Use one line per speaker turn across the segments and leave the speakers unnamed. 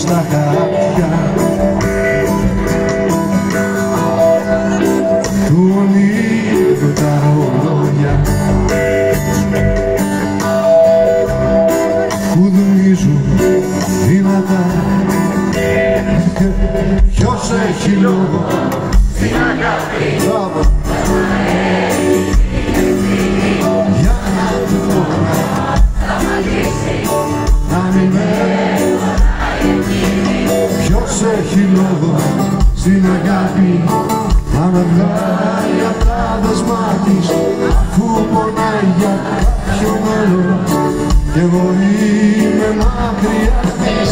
στα χάπια του ονείρου τα ρολόγια που δουλίζουν δυνατά. Ποιος έχει λόγο
στην αγάπη
για να του πω να μην με. Ποιος έχει λόγο στην αγάπη να με βγάλει απ' τα δεσμά της, αφού πονάει για κάποιον άλλο κι εγώ είμαι μακριά της.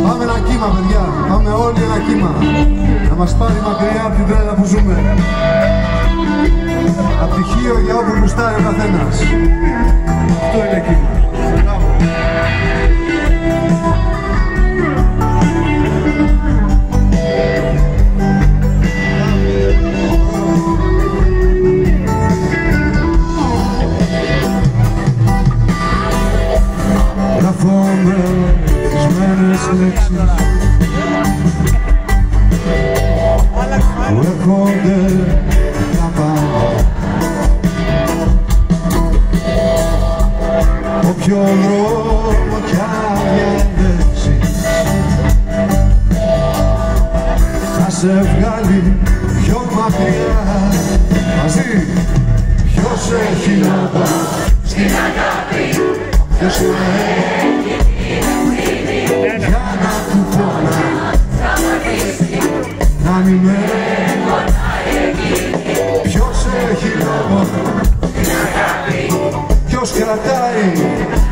Πάμε ένα κύμα, παιδιά, πάμε όλοι ένα κύμα να μας πάρει μακριά από την τρέλα που ζούμε, απ' τυχείο για όπου γουστάρει ο καθένας. Αυτό είναι κύμα. Λέξεις που έρχονται να πάνε, όποιο δρόμο κι αν διαλέξεις θα σε βγάλει πιο μακριά μαζί. Ποιος έχει λόγο
στην αγάπη,
ποιος είναι για να του πω να μην με. Ποιος έχει λόγο
στην αγάπη,
ποιος κρατάει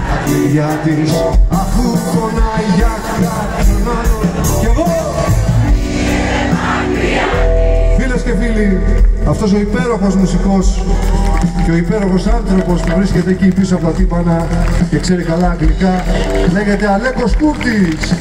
τα κλειδιά της, αφού πονάει για κάποιον άλλο κι εγώ. Φίλες και φίλοι, αυτός ο υπέροχος μουσικός και ο υπέροχος άνθρωπος που βρίσκεται εκεί πίσω από τα τύπανα και ξέρει καλά αγγλικά λέγεται Αλέκος Κούρτης.